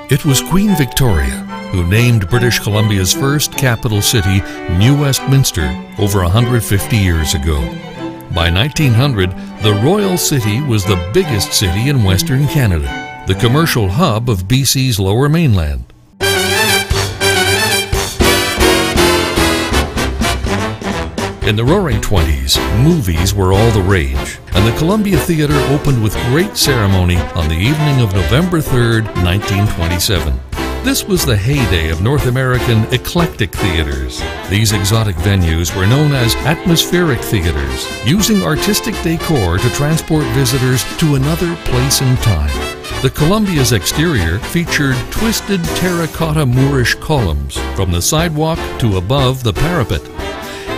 It was Queen Victoria who named British Columbia's first capital city New Westminster over 150 years ago. By 1900, the Royal City was the biggest city in Western Canada, the commercial hub of BC's Lower Mainland. In the Roaring '20s, movies were all the rage, and the Columbia Theatre opened with great ceremony on the evening of November 3rd, 1927. This was the heyday of North American eclectic theaters. These exotic venues were known as atmospheric theaters, using artistic decor to transport visitors to another place and time. The Columbia's exterior featured twisted terracotta Moorish columns from the sidewalk to above the parapet.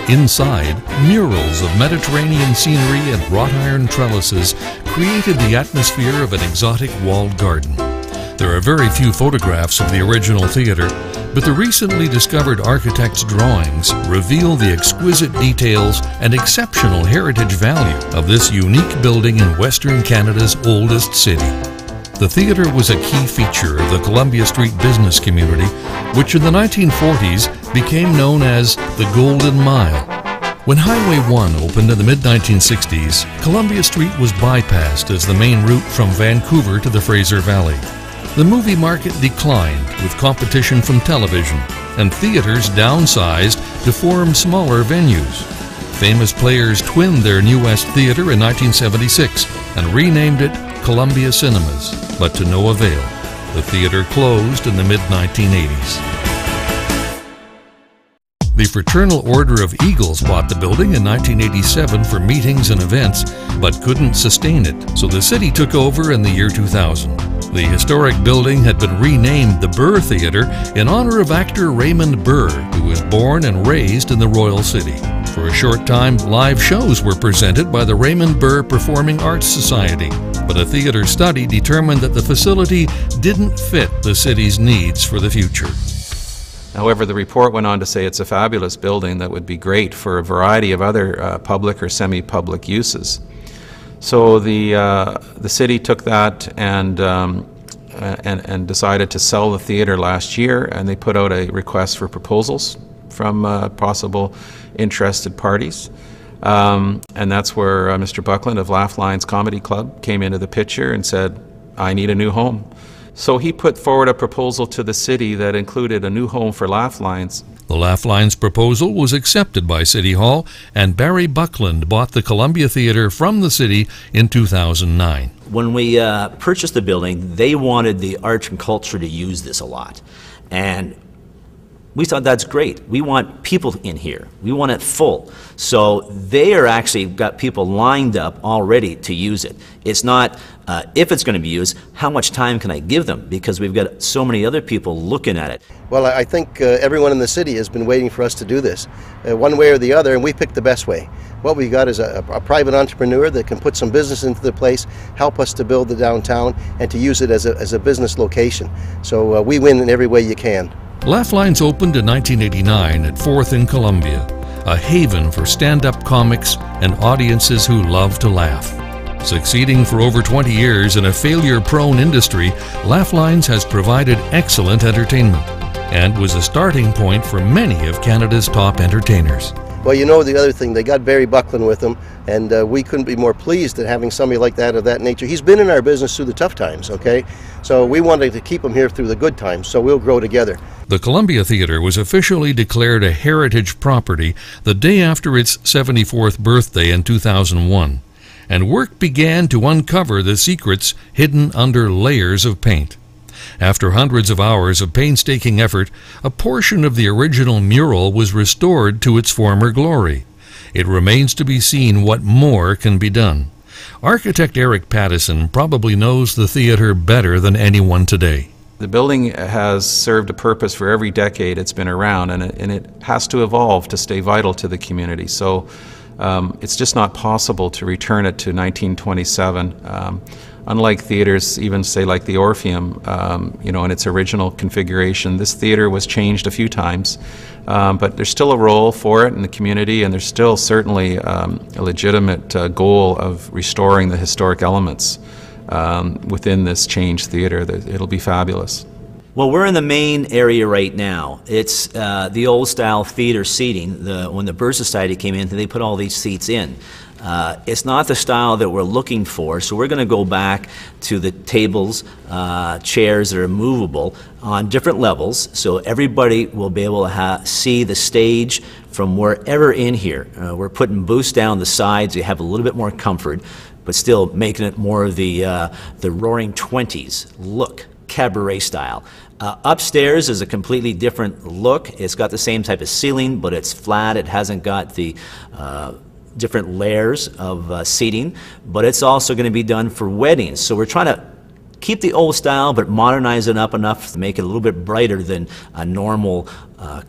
Inside, murals of Mediterranean scenery and wrought iron trellises created the atmosphere of an exotic walled garden. There are very few photographs of the original theater, but the recently discovered architect's drawings reveal the exquisite details and exceptional heritage value of this unique building in Western Canada's oldest city. The theater was a key feature of the Columbia Street business community, which in the 1940s became known as the Golden Mile. When Highway 1 opened in the mid-1960s, Columbia Street was bypassed as the main route from Vancouver to the Fraser Valley. The movie market declined with competition from television, and theaters downsized to form smaller venues. Famous players twinned their New West Theatre in 1976 and renamed it Columbia Cinemas, but to no avail. The theater closed in the mid-1980s. The Fraternal Order of Eagles bought the building in 1987 for meetings and events, but couldn't sustain it, so the city took over in the year 2000. The historic building had been renamed the Burr Theatre in honor of actor Raymond Burr, who was born and raised in the Royal City. For a short time, live shows were presented by the Raymond Burr Performing Arts Society, but a theater study determined that the facility didn't fit the city's needs for the future. However, the report went on to say it's a fabulous building that would be great for a variety of other public or semi-public uses. So the city took that and decided to sell the theater last year, and they put out a request for proposals from possible interested parties. And that's where Mr. Buckland of Laugh Lines Comedy Club came into the picture and said, I need a new home. So he put forward a proposal to the city that included a new home for Laugh Lines. The Laugh Lines proposal was accepted by City Hall, and Barry Buckland bought the Columbia Theatre from the city in 2009. When we purchased the building, they wanted the arts and culture to use this a lot. And we thought that's great. We want people in here. We want it full. So they are actually got people lined up already to use it. It's not if it's going to be used, how much time can I give them? Because we've got so many other people looking at it. Well, I think everyone in the city has been waiting for us to do this, one way or the other, and we picked the best way. What we got is a private entrepreneur that can put some business into the place, help us to build the downtown, and to use it as a business location. So we win in every way you can. Laugh Lines opened in 1989 at 4th in Columbia, a haven for stand-up comics and audiences who love to laugh. Succeeding for over 20 years in a failure-prone industry, Laugh Lines has provided excellent entertainment and was a starting point for many of Canada's top entertainers. Well, you know, the other thing, they got Barry Buckland with them, and we couldn't be more pleased at having somebody like that of that nature. He's been in our business through the tough times, okay? So we wanted to keep him here through the good times, so we'll grow together. The Columbia Theatre was officially declared a heritage property the day after its 74th birthday in 2001, and work began to uncover the secrets hidden under layers of paint. After hundreds of hours of painstaking effort, a portion of the original mural was restored to its former glory. It remains to be seen what more can be done. Architect Eric Pattison probably knows the theater better than anyone today. The building has served a purpose for every decade it's been around, and it has to evolve to stay vital to the community. So it's just not possible to return it to 1927. Unlike theaters, even say like the Orpheum, you know, in its original configuration, this theater was changed a few times, but there's still a role for it in the community, and there's still certainly a legitimate goal of restoring the historic elements within this changed theater. It'll be fabulous. Well, we're in the main area right now. It's the old-style theater seating. When the Bird Society came in, they put all these seats in. It's not the style that we're looking for, so we're going to go back to the tables, chairs that are movable on different levels, so everybody will be able to see the stage from wherever in here. We're putting booths down the sides, you have a little bit more comfort, but still making it more of the Roaring '20s look, cabaret style. Upstairs is a completely different look. It's got the same type of ceiling, but it's flat. It hasn't got the different layers of seating, but it's also going to be done for weddings. So we're trying to keep the old style, but modernize it up enough to make it a little bit brighter than a normal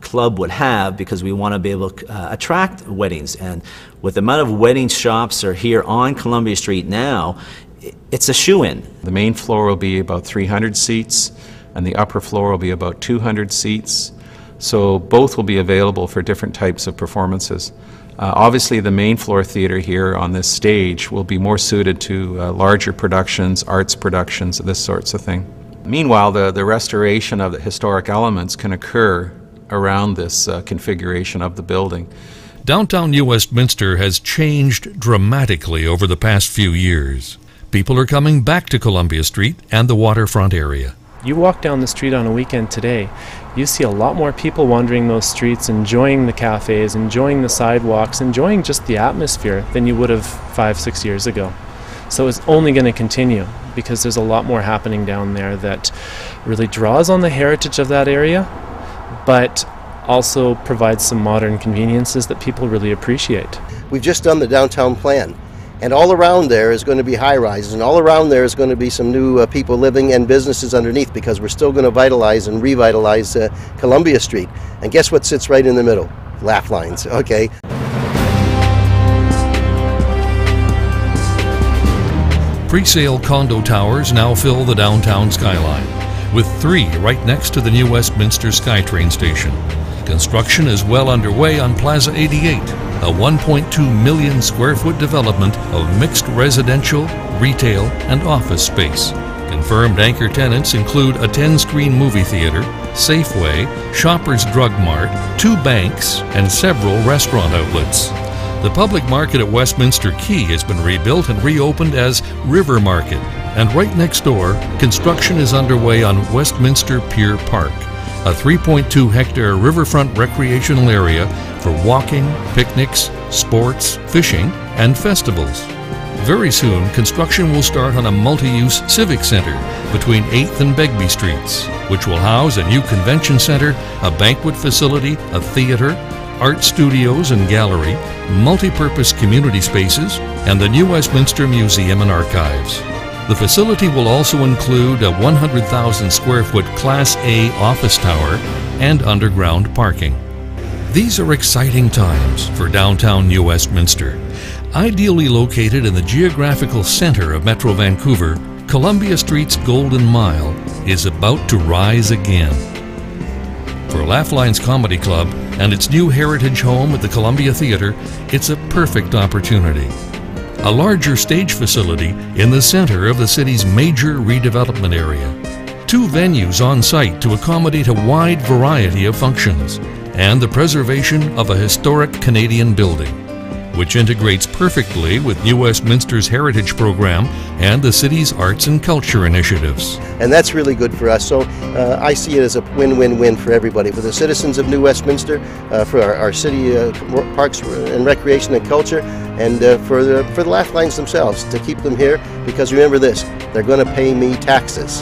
club would have, because we want to be able to attract weddings. And with the amount of wedding shops are here on Columbia Street now, it's a shoo-in. The main floor will be about 300 seats, and the upper floor will be about 200 seats. So both will be available for different types of performances. Obviously, the main floor theater here on this stage will be more suited to larger productions, arts productions, this sorts of thing. Meanwhile, the restoration of the historic elements can occur around this configuration of the building. Downtown New Westminster has changed dramatically over the past few years. People are coming back to Columbia Street and the waterfront area. You walk down the street on a weekend today, you see a lot more people wandering those streets, enjoying the cafes, enjoying the sidewalks, enjoying just the atmosphere than you would have 5-6 years ago. So it's only going to continue, because there's a lot more happening down there that really draws on the heritage of that area, but also provides some modern conveniences that people really appreciate. We've just done the downtown plan, and all around there is going to be high-rises, and all around there is going to be some new people living and businesses underneath, because we're still going to vitalize and revitalize Columbia Street. And guess what sits right in the middle? Laugh lines, okay? Pre-sale condo towers now fill the downtown skyline, with 3 right next to the New Westminster SkyTrain station. Construction is well underway on Plaza 88, a 1.2 million square foot development of mixed residential, retail, and office space. Confirmed anchor tenants include a 10-screen movie theater, Safeway, Shoppers Drug Mart, 2 banks, and several restaurant outlets. The public market at Westminster Quay has been rebuilt and reopened as River Market, and right next door, construction is underway on Westminster Pier Park, a 3.2-hectare riverfront recreational area for walking, picnics, sports, fishing, and festivals. Very soon, construction will start on a multi-use civic center between 8th and Begbie Streets, which will house a new convention center, a banquet facility, a theater, art studios and gallery, multi-purpose community spaces, and the New Westminster Museum and Archives. The facility will also include a 100,000 square foot Class A office tower and underground parking. These are exciting times for downtown New Westminster. Ideally located in the geographical center of Metro Vancouver, Columbia Street's Golden Mile is about to rise again. For Laugh Lines Comedy Club and its new heritage home at the Columbia Theatre, it's a perfect opportunity. A larger stage facility in the center of the city's major redevelopment area. 2 venues on site to accommodate a wide variety of functions, and the preservation of a historic Canadian building, which integrates perfectly with New Westminster's heritage program and the city's arts and culture initiatives. And that's really good for us. So I see it as a win-win-win for everybody, for the citizens of New Westminster, for our city parks and recreation and culture, and for the Laugh Lines themselves, to keep them here, because remember this, they're going to pay me taxes.